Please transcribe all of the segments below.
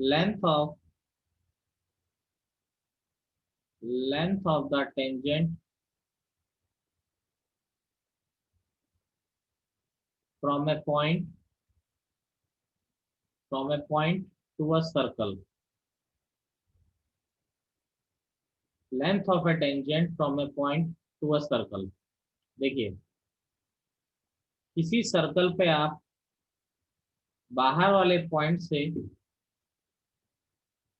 length of the tangent from a point to a circle. Length of a tangent from a point to a circle. देखिए, किसी circle पे आप बाहर वाले point से,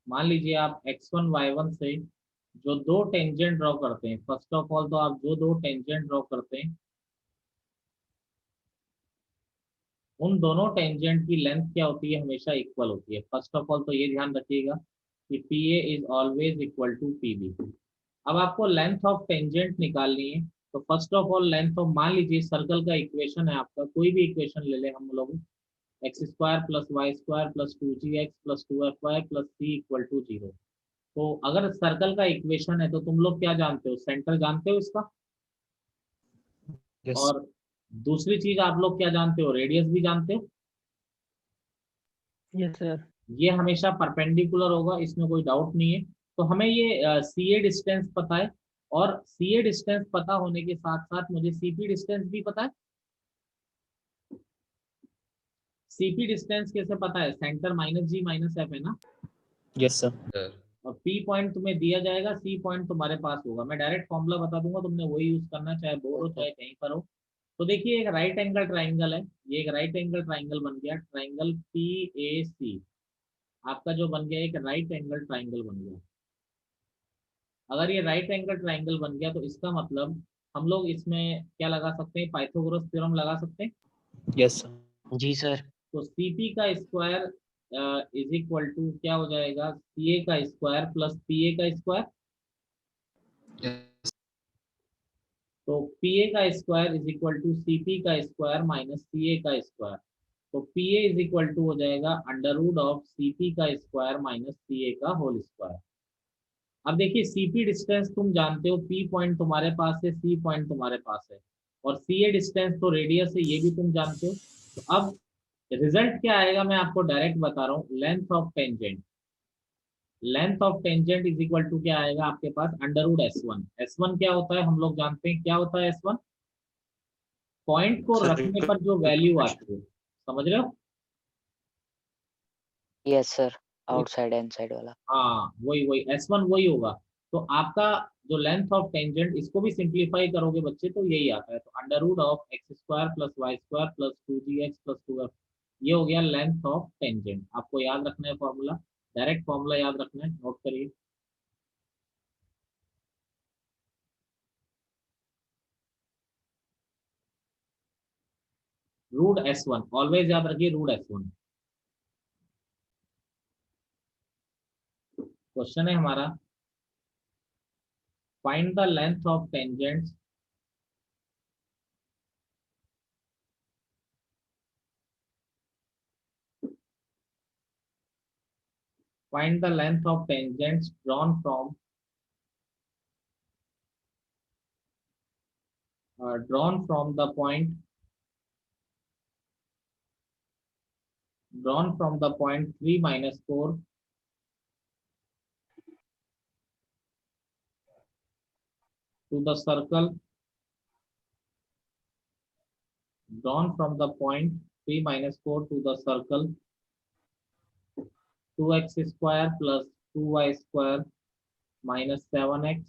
मान लीजिए आप x1 y1 से जो दो टेंजेंट ड्रॉ करते हैं, फर्स्ट ऑफ ऑल तो आप जो दो टेंजेंट ड्रॉ करते हैं उन दोनों टेंजेंट की लेंथ क्या होती है, हमेशा इक्वल होती है। फर्स्ट ऑफ ऑल तो ये ध्यान रखिएगा कि P A is always equal to P B. अब आपको लेंथ ऑफ टेंजेंट निकालनी है, तो first of all length of, मान लीजिए सर्कल का इक्वेशन है आपका, कोई भी इक्वेशन ले लें हम लोग, x square plus y square plus 2gx plus 2fy plus c equal to 0। तो अगर सर्कल का इक्वेशन है तो तुम लोग क्या जानते हो, सेंटर जानते हो इसका, यस और दूसरी चीज आप लोग क्या जानते हो, रेडियस भी जानते हो। Yes sir. ये हमेशा परपेंडिकुलर होगा, इसमें कोई डाउट नहीं है। तो हमें ये सी ए डिस्टेंस पता है, और सी ए डिस्टेंस पता होने के साथ साथ मुझे सीपी डिस्टेंस भी पता है। सीपी डिस्टेंस कैसे पता है, सेंटर माइनस जी माइनस एफ है ना, यस सर। और पी पॉइंट तुम्हें दिया जाएगा, सी पॉइंट तुम्हारे पास होगा। मैं डायरेक्ट फॉर्मूला बता दूंगा, तुमने वही यूज करना, चाहे बोर्ड हो चाहे कहीं पर हो। तो देखिए, एक राइट एंगल ट्राइंगल है, ये एक राइट एंगल ट्राइंगल बन गया, ट्राइंगल पी ए सी आपका जो बन गया, एक राइट एंगल ट्राइंगल बन गया। अगर ये राइट एंगल ट्राइंगल बन गया तो इसका मतलब हम लोग इसमें क्या लगा सकते हैं, पाइथागोरस थ्योरम लगा सकते हैं। Yes sir. जी सर। तो सीपी का स्क्वायर इज इक्वल टू क्या हो जाएगा, सी ए का स्क्वायर प्लस पी ए का स्क्वायर। तो पी ए का square is equal to C P का स्क्वायर माइनस सी ए का स्क्वायर। तो P A is equal to हो जाएगा under root of C P का स्क्वायर माइनस सी ए का होल स्क्वायर। अब देखिए, सीपी डिस्टेंस तुम जानते हो, पी पॉइंट तुम्हारे पास है, सी पॉइंट तुम्हारे पास है, और सी ए डिस्टेंस तो रेडियस है, ये भी तुम जानते हो। तो अब रिजल्ट क्या आएगा, मैं आपको डायरेक्ट बता रहा हूँ, length of tangent, length of tangent is equal to क्या आएगा आपके पास, under root S one. S one क्या होता है, हम लोग जानते हैं क्या होता है एस वन, पॉइंट को रखने पर जो वैल्यू आती है, समझ रहे हो। यस सर, आउटसाइड इनसाइड वाला। हाँ वही वही एस वन वही होगा। तो आपका जो लेंथ ऑफ टेंजेंट, इसको भी सिंप्लीफाई करोगे बच्चे तो यही आता है। तो under root of x square plus y square plus 2gx plus 2f, ये हो गया लेंथ ऑफ टेंजेंट। आपको याद रखना है फॉर्मूला, डायरेक्ट फॉर्मूला याद रखना है, नोट करिए। रूट एस वन, ऑलवेज याद रखिए, रूट एस वन। क्वेश्चन है हमारा, find the length of tangents find the length of tangents drawn from the point, drawn from the point 3 minus 4 to the circle, drawn from the point 3 minus 4 to the circle 2x square plus 2y square minus 7x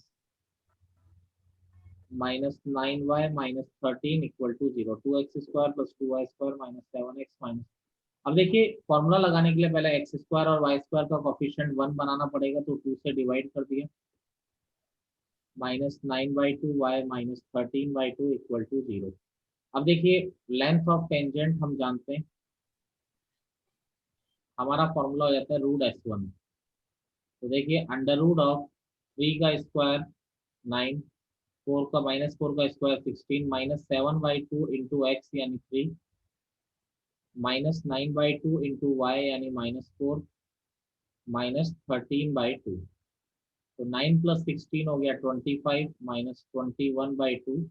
minus 9y minus 13 equal to 0। 2x square plus 2y square minus 7x minus, अब देखिए formula लगाने के लिए पहले x square और y square का coefficient 1 बनाना पड़ेगा, तो 2 से डिवाइड कर दिया, minus 9/2 y minus 13/2 equal to 0। अब देखिए, लेंथ ऑफ टेंजेंट हम जानते हैं, हमारा फॉर्मूला हो जाता है रूट एस वन। तो देखिए, अंडर रूट ऑफ 3 का स्क्वायर 9, 4 का माइनस 4 का स्क्वायर 16 माइनस 7/2 इंटू एक्स यानी 3 माइनस 9/2 इंटू वाई यानी -4 माइनस 13/2। तो 9 प्लस 16 हो गया 25 माइनस 21/2,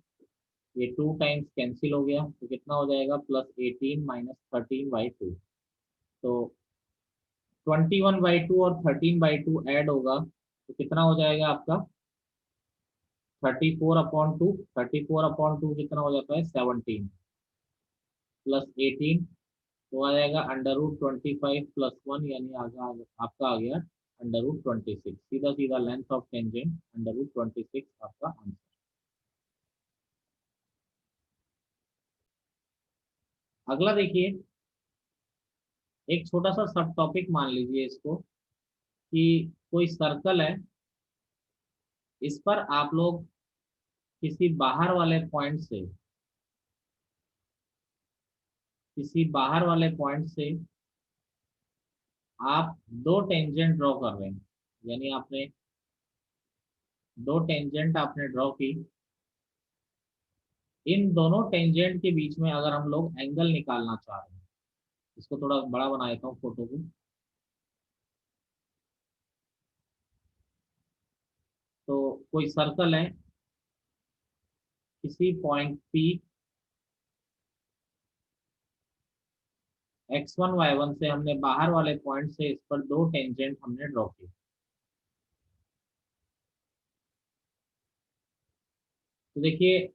ये 2 टाइम्स कैंसिल हो गया, तो कितना हो जाएगा, +18 माइनस 13/2। तो 21/2 और 13/2 ऐड होगा तो कितना हो जाएगा आपका 34/2। 34/2 कितना हो जाता है 17 प्लस 18 तो आ जाएगा √25 + 1 यानी आपका आ गया √26। सीधा सीधा लेंथ ऑफ टेंजेंट √26 आपका आंसर। अगला देखिए, एक छोटा सा सब टॉपिक मान लीजिए इसको कि कोई सर्कल है, इस पर आप लोग किसी बाहर वाले पॉइंट से आप दो टेंजेंट ड्रॉ कर रहे हैं, यानी आपने दो टेंजेंट आपने ड्रॉ की। इन दोनों टेंजेंट के बीच में अगर हम लोग एंगल निकालना चाह रहे हैं, इसको थोड़ा बड़ा बना देता हूँ फोटो को। तो कोई सर्कल है, किसी पॉइंट P x1 y1 से हमने बाहर वाले पॉइंट से इस पर दो टेंजेंट हमने ड्रॉ किए। तो देखिए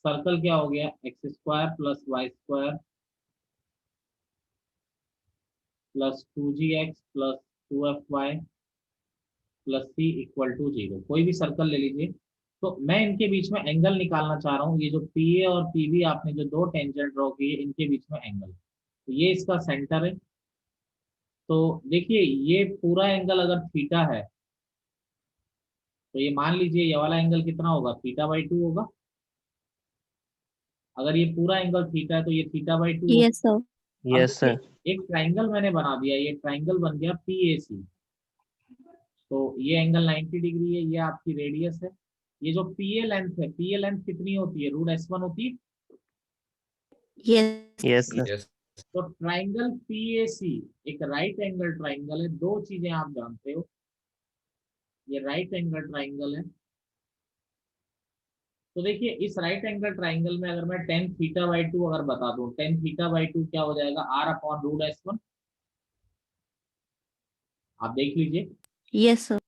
सर्कल क्या हो गया, x² + y² + 2gx + 2fy + c = 0। कोई भी सर्कल ले लीजिए। तो मैं इनके बीच में एंगल निकालना चाह रहा हूँ, ये जो PA और PB आपने जो दो टेंजेंट ड्रॉ किए इनके बीच में एंगल, तो ये इसका सेंटर है। तो देखिए ये पूरा एंगल अगर थीटा है तो ये मान लीजिए ये वाला एंगल कितना होगा, θ/2 होगा। अगर ये पूरा एंगल थीटा है तो ये θ/2 होगा। Yes, sir. अब Yes, sir. देखिए एक ट्राइंगल मैंने बना दिया, ये ट्राइंगल बन गया PAC। तो ये एंगल 90 डिग्री है, ये आपकी रेडियस है। ये जो PA लेंथ है, PA लेंथ कितनी होती है, √S1 होती है। Yes. Yes, sir. Yes. तो ट्राइंगल PAC एक राइट एंगल ट्राइंगल है। दो चीजें आप जानते हो, ये राइट एंगल ट्राइंगल है। तो देखिए इस राइट एंगल ट्राइंगल में अगर मैं tan θ/2 अगर बता दूं, tan θ/2 क्या हो जाएगा, R/√S1। आप देख लीजिए Yes, sir.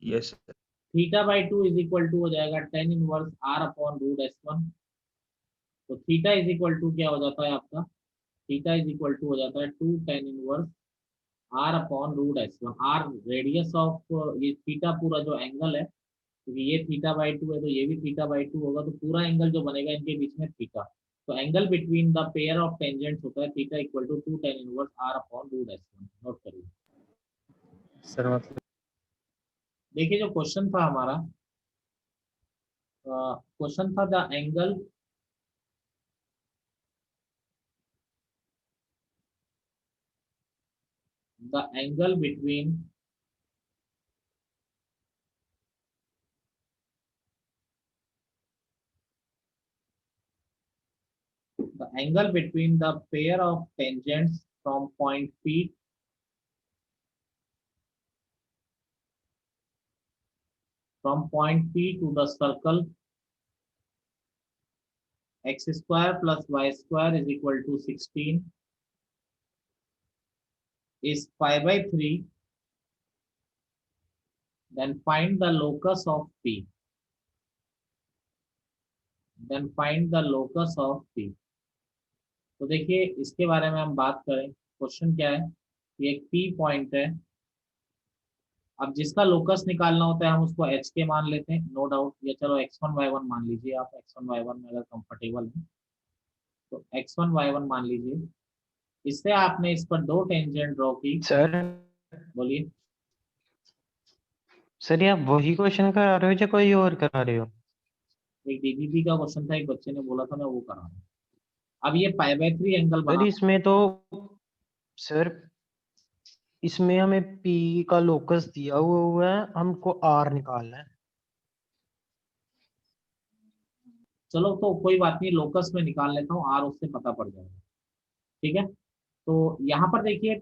Yes. θ/2 = हो जाएगा tan 1 R/√S1। तो थीटा क्या हो जाता है आपका, थीटा हो जाता है 2 tan 1 R/√S1। R radius of ये थीटा पूरा जो एंगल है, क्योंकि ये θ/2 है तो ये भी θ/2 होगा, तो पूरा एंगल जो बनेगा इनके बीच में थीटा। तो angle between the pair of tangents होता है थीटा = 2 tan 1 R/√S1। नोट करिए। Sir, मतलब देखिए जो क्वेश्चन था हमारा, क्वेश्चन था the angle between the pair of tangents from point P to the circle x² + y² = 16 is π/3, then find the locus of P. तो देखिए इसके बारे में हम बात करें, क्वेश्चन क्या है, ये एक P पॉइंट है। अब जिसका लोकस निकालना होता है हम उसको h के मान लेते हैं, नो डाउट। या चलो x1 y1 मान लीजिए, आप x1 y1 में अगर कंफर्टेबल है तो x1 y1 मान लीजिए। इससे आपने इस पर दो टेंजेंट ड्रॉ की। सर बोलिए। सर ये आप वही क्वेश्चन करा रहे हो या कोई और करा रहे हो? एक DBP का क्वेश्चन था, एक बच्चे ने बोला था, मैं वो कर रहा हूँ। अब ये π/3 एंगल सर बना, इसमें तो सर इसमें हमें P का लोकस दिया हुआ है, हमको R निकालना है। चलो तो कोई बात नहीं, लोकस में निकाल लेता हूँ, R उससे पता पड़ जाएगा। ठीक है, तो यहाँ पर देखिए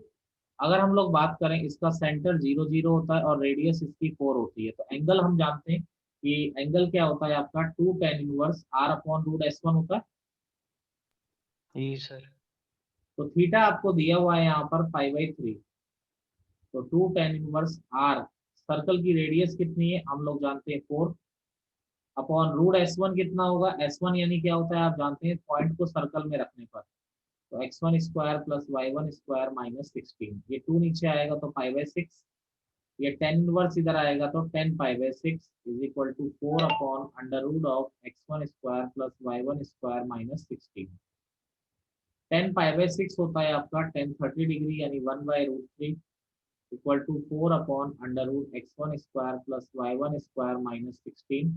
अगर हम लोग बात करें, इसका सेंटर 0 0 होता है और रेडियस इसकी 4 होती है। तो एंगल हम जानते हैं कि एंगल क्या होता है आपका 2 tan 1 R/√S1 होता है। जी सर। तो थीटा आपको दिया हुआ है यहाँ पर π/3। तो 2 tan इनवर्स r, सर्कल की रेडियस कितनी है हम लोग जानते हैं 4 अपॉन रूट S1 कितना होगा, S1 यानी क्या होता है आप जानते हैं, पॉइंट को सर्कल में रखने पर। तो x1 square plus y1 square minus 16, ये 2 नीचे आएगा तो 5/6, ये 10 इनवर्स इधर आएगा तो 10 5/6 is equal to 4 upon under root of x1 square plus y1 square minus 16। 10 5/6 होता है आपका 10 30 डिग्री यानी 1/√3 equal to 4 upon under root x1 square plus y1 square minus 16।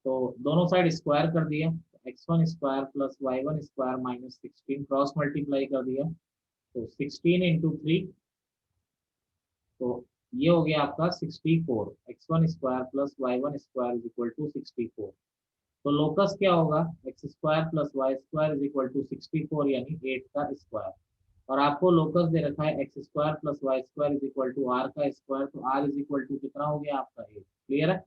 तो दोनों साइड स्क्वायर कर दिया, x1 square plus y1 square minus 16 cross multiply कर दिया, तो 16 इंटू 3, तो ये हो गया आपका 64, x1 square plus y1 square is equal to 64। तो लोकस क्या होगा, x square plus y square is equal to 64 यानी 8 का स्क्वायर। और आपको लोकस दे रखा है x square plus y square is equal to r का स्क्वायर, तो आर इज इक्वल टू कितना हो गया आपका 8। क्लियर है।